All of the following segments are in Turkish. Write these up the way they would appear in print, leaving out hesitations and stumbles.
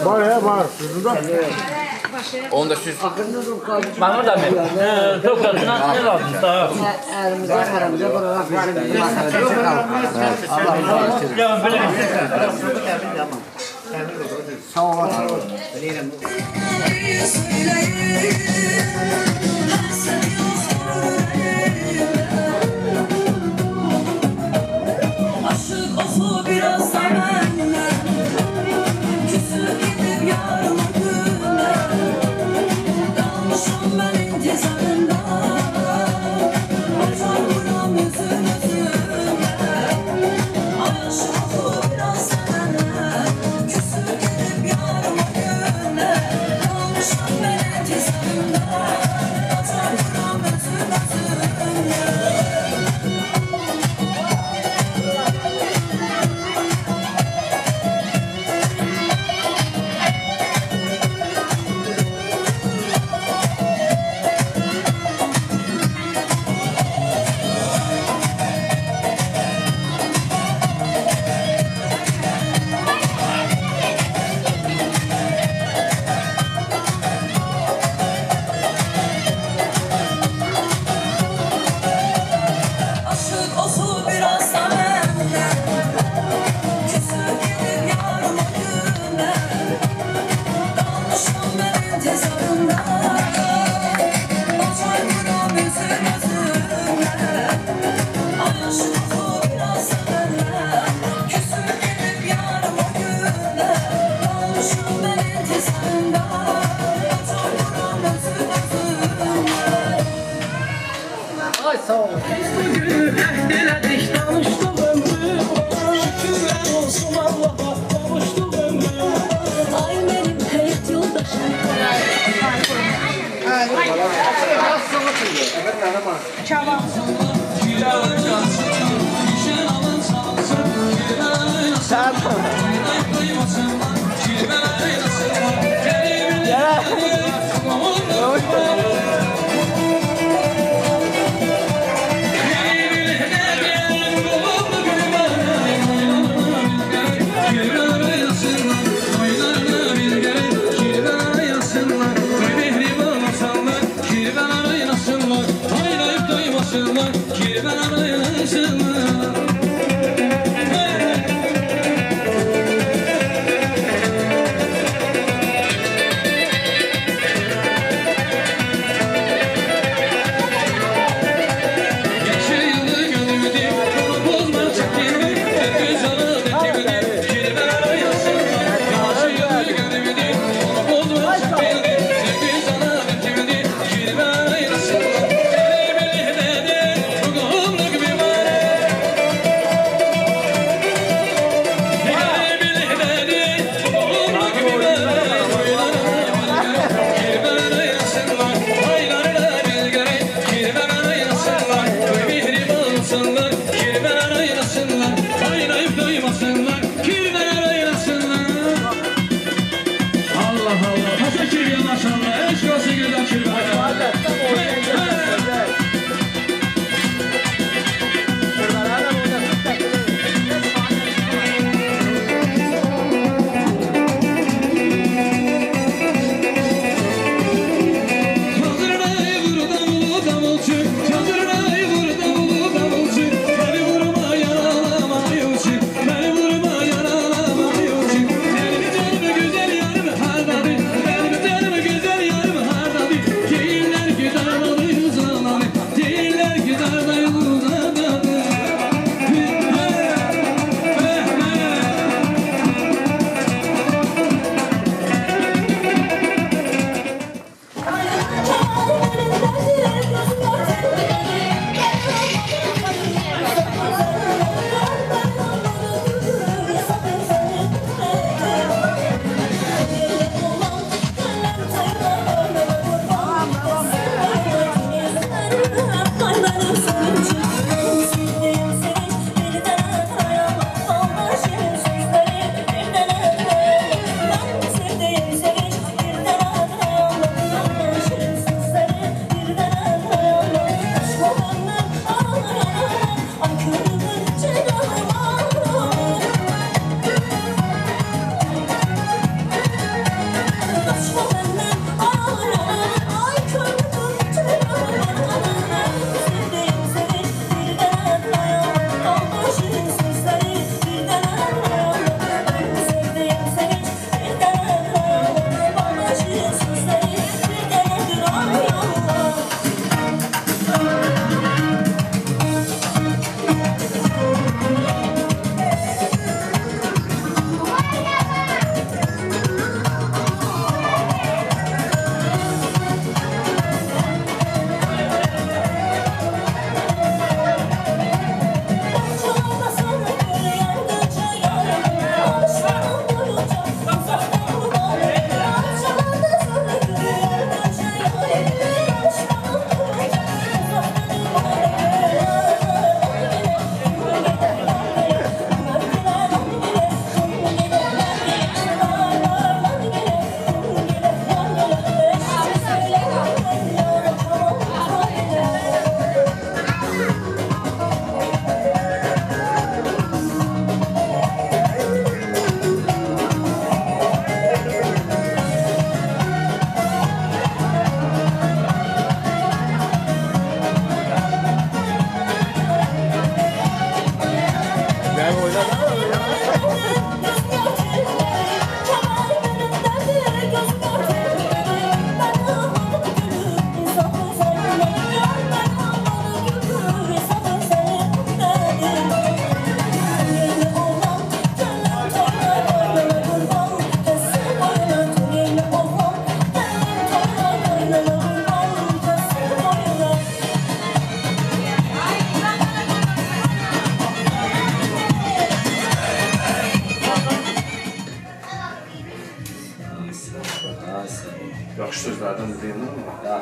Var ya var. Onu da süs. Bana da mı? Çok adına ne lazım daha? Elimizde haramızda buralar bizim makaracı Allah Ya böyle sağ olasın. Aşık ofu biraz da benden, küsüp gidip yarıma güne, kalmışım ben intizarında, atar buram yüzün yüzüne. Aşık ofu biraz da benden, küsüp gidip yarıma güne, kalmışım ben intizarında, atar buram yüzün yüzüne. Aşık ofu biraz da benden, küsüp gidip yarıma güne, kalmışım ben intizarında, atar buram yüzün yüzüne. Ay aşık ofu biraz da benden, küsüp gidip yarıma güne, kalmışım ben intizarında, atar buram yüzün yüzüne. Ay sağ ol. Diledik tanıştık ömrüm, şükürler olsun Allah'a kavuştuk ömrüm. Ay benim hayat yoldaşım.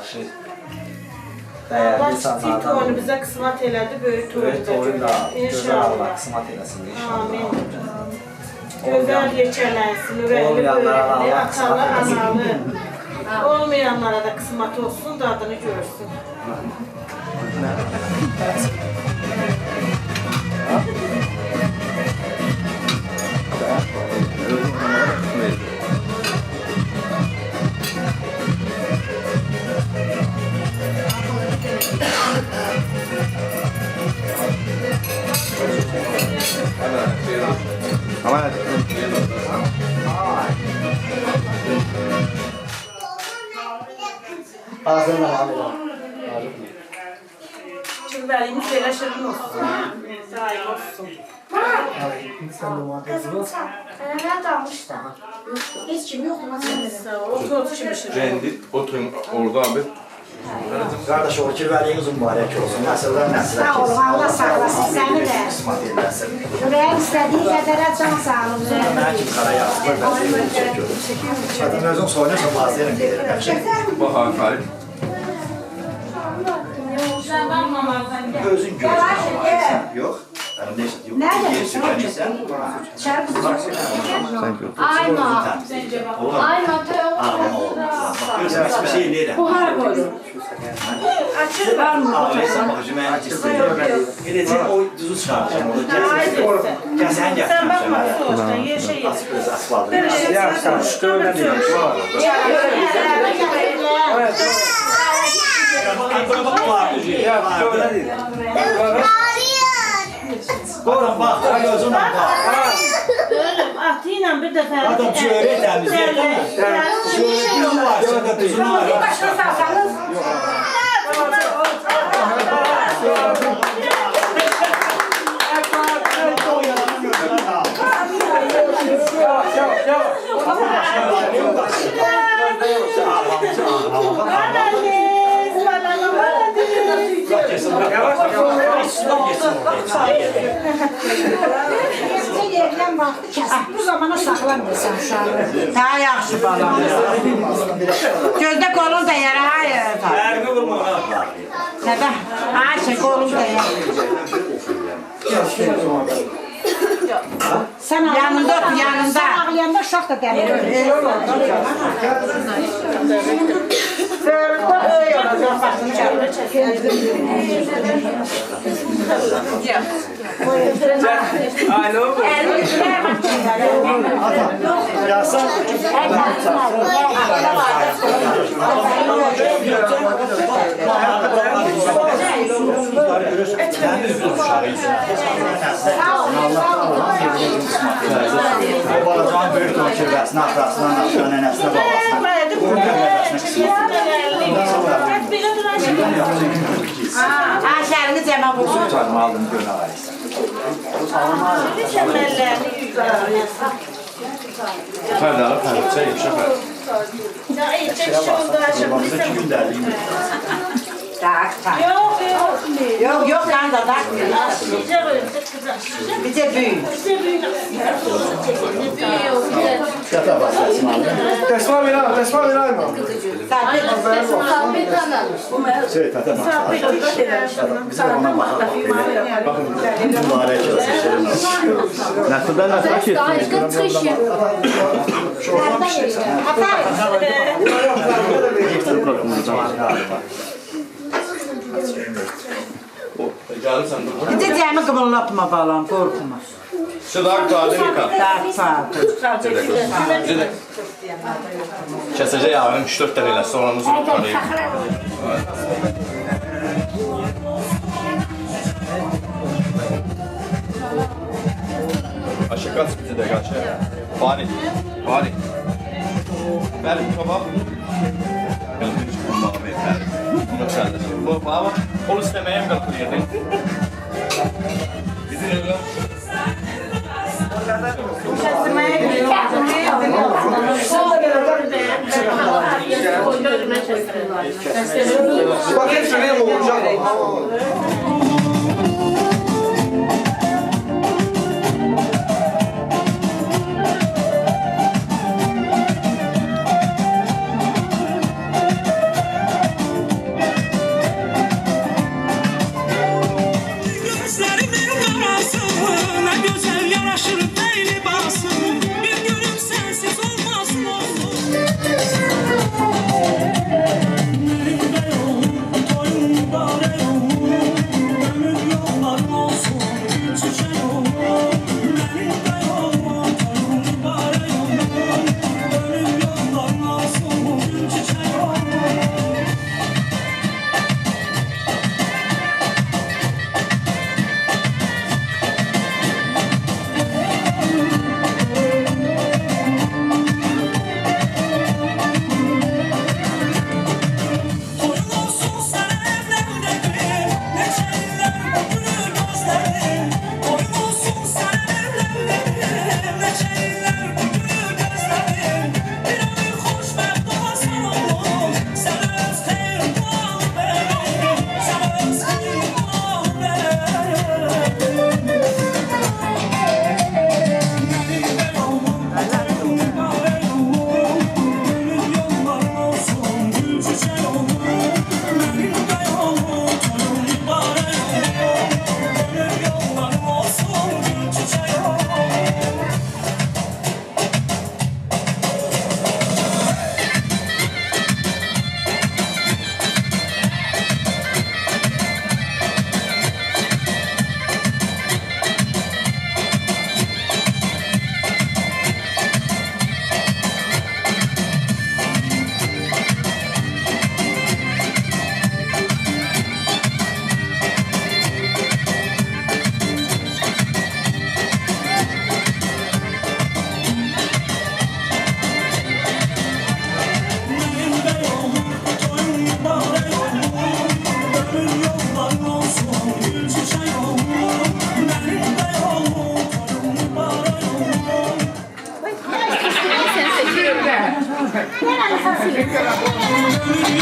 yaxşı Allah dəyərli kiçik insanlardan. toyunu bizə qismət elədi, böyük toyunu Böyük toyun da gözəl Allah İnşallah. qismət eləsin inşallah. Amin. Gözəl yekələnsin, ürəkli, Olmayanlara böyükli, Allah atalı, qismət analı. Olmayanlara da qismət olsun, dadını görsün. Ağzına hamile. Cümləyimiz belə şirin olsun. Daim olsun. Nerede almış da? Hiç kim yok mu? Sağ ol, otur kimi şirin. Kendi oturun orada abi. Qardaş o kirvəliyiniz mübarək olsun. Nəsildən nəsilə Sağ olun, Allah sağlasın səni də. qismət eləsin. Ürəyin istədiyi qədərə can sağlıq. Mən kim qara yazdım, ben seni çekiyorum. Zaten özüm soyunuyorsa bazılarım gelir. Bak Hakan. Özün görürsən. Yox. Benim neyse yok. Nerede? Yersin ben ise. Çarpı. Ayma. Ayma tövbe. Ağlama oldu. Görürsən bir şey eləyirəm. Buhar koydum. Açır var mı? Ağlayırsan bak hücum mən istəyirəm. Eləcək o düzü çıxaracağım. Onu gəl sən gəl. Sen bakma, soğuktan, yer şey ye. Asfaltı. Adam bak, gözüm bak. Ölüm, atıyla bir dəfə. Adam çörək təmizləyir, değil mi? Çörəyin var, sonra düzünü var. Başına sağsanız. Yerden baktı kesin. Bu zamana saklanmıyorsan uşağı. Daha yaxşı balam. Gözdə qolun da yara, hayır. Nədə? Ayşə, qolun da yara. Sen Yanında otur, yanında. Sen ağlayanda uşaq da dəmir. Yazsan. Balacan böyük toy kirvəsinə, atasına, anasına, nənəsinə, babasına. Bunun nəvəsinə Ayşərini cəmə bulsun. tutarım, aldım, gönə alayısan. Fərdalı fərdalı yumuşak ver. Babamıza 2 gün dərliyim. Tak, tak. Yok, yok. Yok, yok, ben de takmıyorum. Sizce böyle kızar. Bir de büyük. Size büyük. Şata basasın aldım. Resmen ver, resmen ver ayma. Şey, tata basasın. Bize ona bakalım. Mübarək olsun, şirin olsun. Nəsildən nəsilə keçsin. Gəlirsən dur. Bir de cəmi qımıllatma balam, qorxma. Sıdak qadın yıka. Tak, tak. Kəsəcək yağını 3-4 dənə elə, sonra onu tutarıyım. Aşağı kaç bizi de kaç. Fani. Fani. Ver bu baba. Kalkın çıkın baba ver. Bunu çağırdı. Bu baba onu istemeye mi kalkın yedin? Bizi ne diyor? Bak hepsi benim olacak.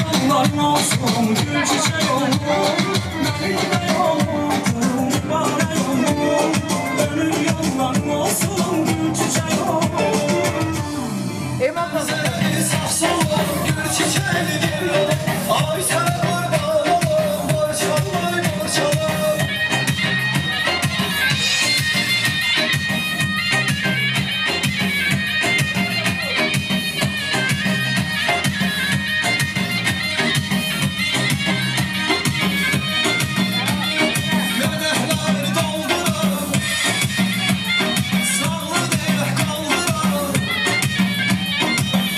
yolların olsun, gül çiçek olsun. Benim de yolum, mübarek yolum. Ömür yolların olsun, gül çiçek olsun. Sağ solum, gül çiçeğini bir yolum. Ay sana kurban olum, borçalım, borçalım. Mədəhləri dolduran, sağlı demək qaldıran.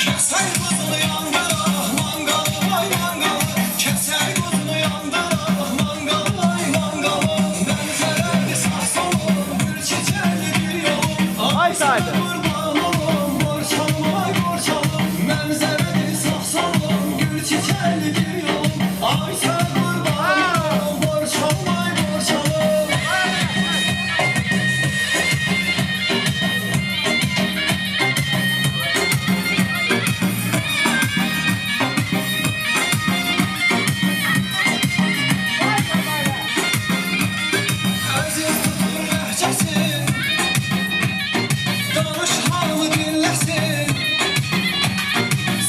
Kəsər quzunu yandıran, mangalı vay mangalı. Kəsər quzunu yandıran, mangalı vay mangalı. Mənzərəli sağ solum, gül çiçəli bir yolum. Ay saydı. Qurban olum, borçalım ay borçalım. Mənzərəli sağ solum, gül çiçəli bir yolum. Ay sana qurban olum, borçalım ay borçalım. Əziz tutur ləhcəsin, danış halımı dinləsin.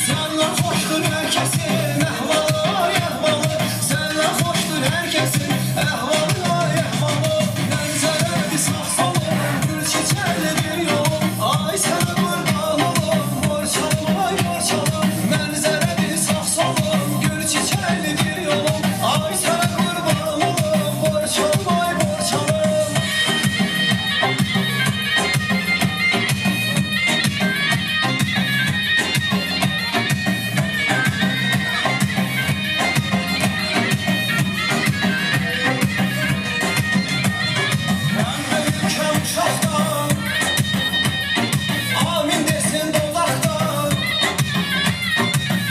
Səndən xoşdur hər kəsin əhvalı, ay əhvalı. Səndən xoşdur hər kəsin əhvalı, ay əhvalı. Mənzərəli sağ solum, gül çiçəli bir yolum. Ay sənə qurban olum, borçalım, ay borçalım. Mənzərəli sağ solum, gül çiçəli bir yolum. Ay sənə qurban olum, borçalım, ay borçalım. Mən böyükəm uşaqdan, amin desin dodaqdan.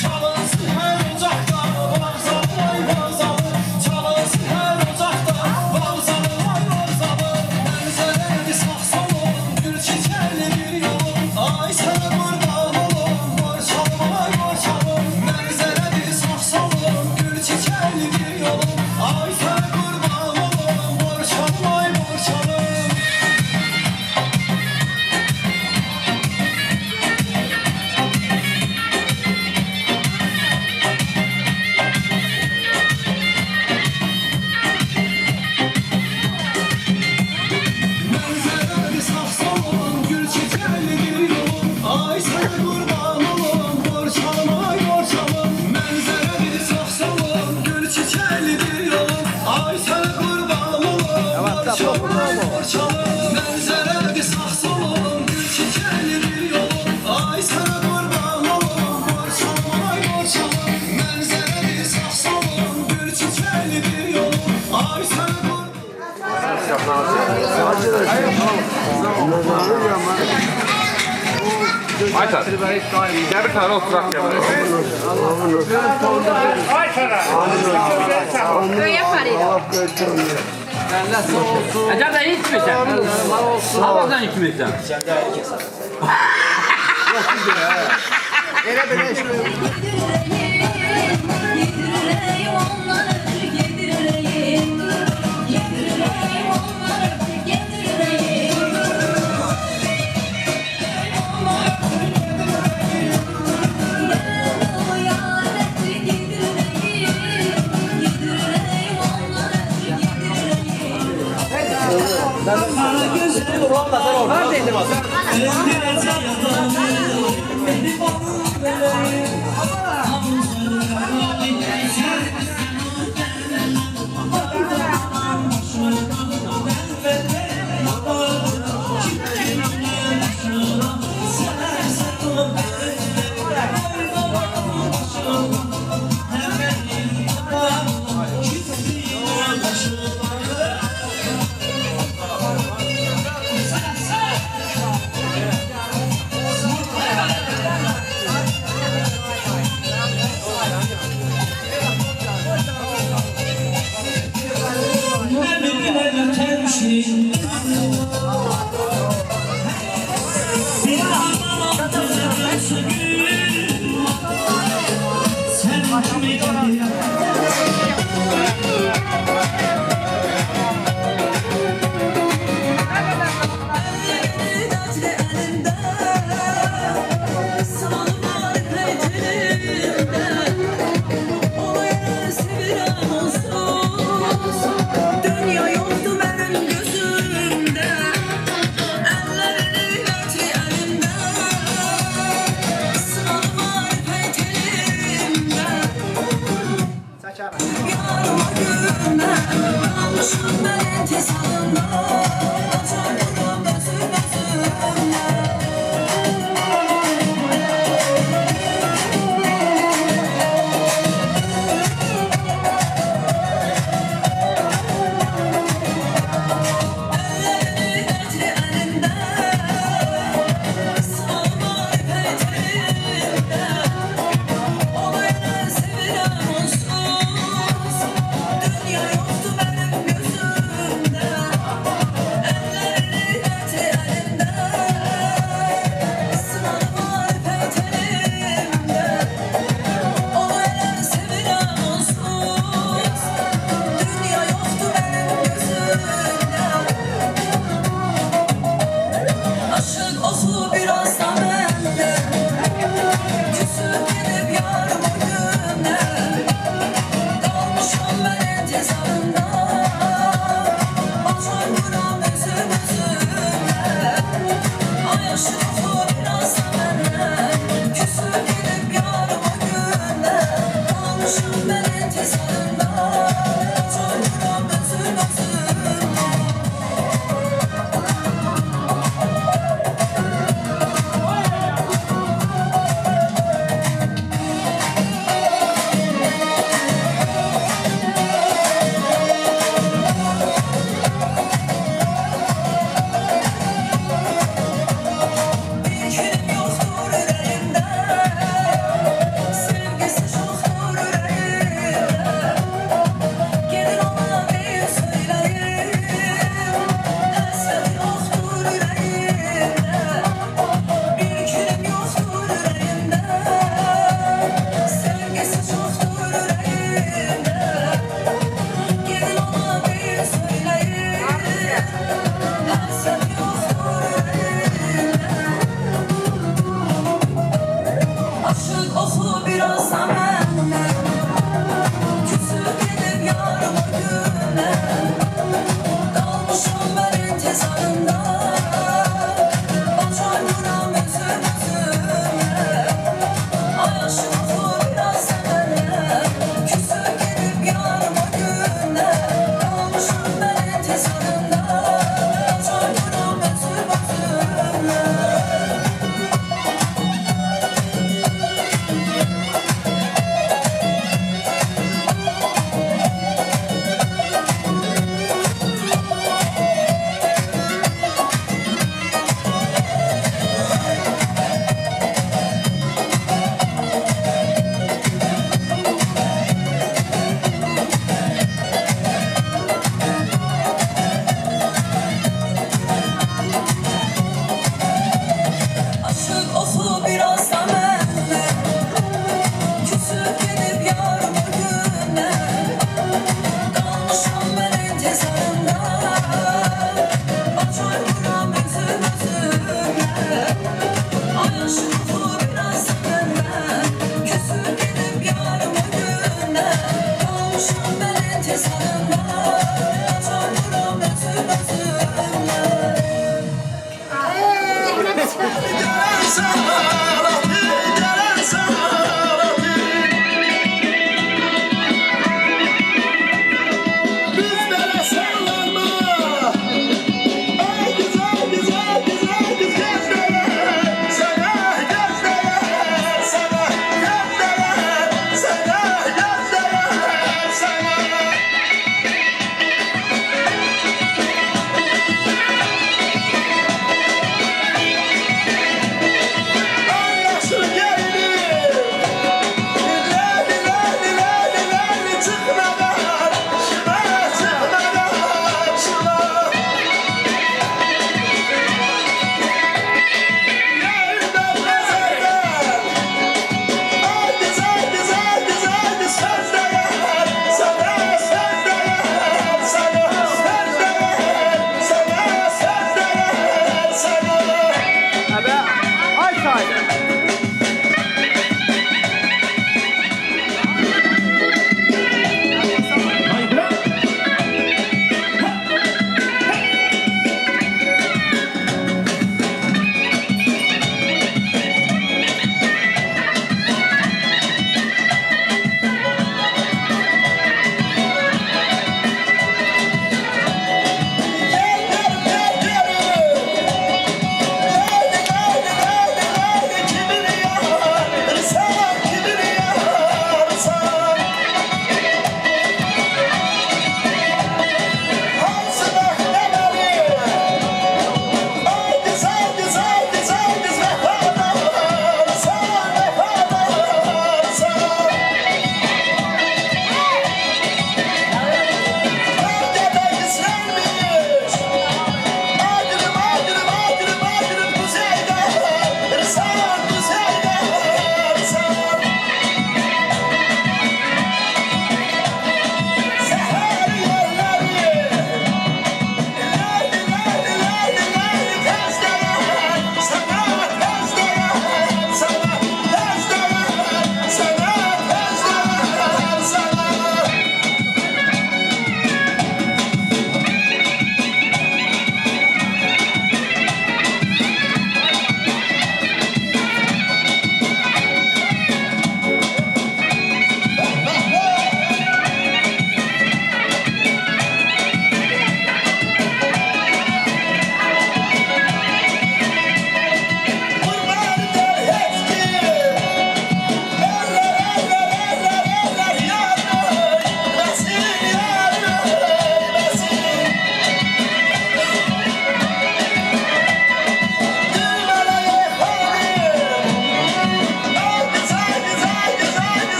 Çalınsın hər ocaqda, vağzalı ay vağzalı. Çalınsın hər ocaqda, vağzalı ay vağzalı. Mənzərəli sağ solum, gül çiçəli bir yolum. Ay sənə qurban olum, borçalım ay borçalım. Mənzərəli sağ solum, gül çiçəli bir yolum. Ay sənə qurban olum, borçalım ay borçalım. Mənzərəli sağ solum, gül çiçəli bir yolum. Ay sənə qurban olum, borçalım ay borçalım. Mənzərəli sağ solum, gül çiçəli bir yolum. Ay sənə qurban olum, borçalım ay borçalım. Mənzərəli sağ solum, gül çiçəli bir yolum. Ay sənə qurban olum, borçalım ay borçalım. Mənzərəli sağ solum, gül çiçəli bir yolum. Ay sənə qurban Aytar. Gel bir tane oturak gel. Öyle parayla. Acaba da içmeyeceksin. Havadan içmeyeceksin. Sen de keser. Yedireyim onları, yedireyim. Yedireyim onları, yedireyim. Yanımı yar etti, yedireyim. Yedireyim onları, yedireyim. Kara gözlü Endirece yalanı, beni bana vereyim. gözümden Kalmışım ben intizamında Acayip gözümden Dünya yoktu benim gözümde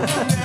Ey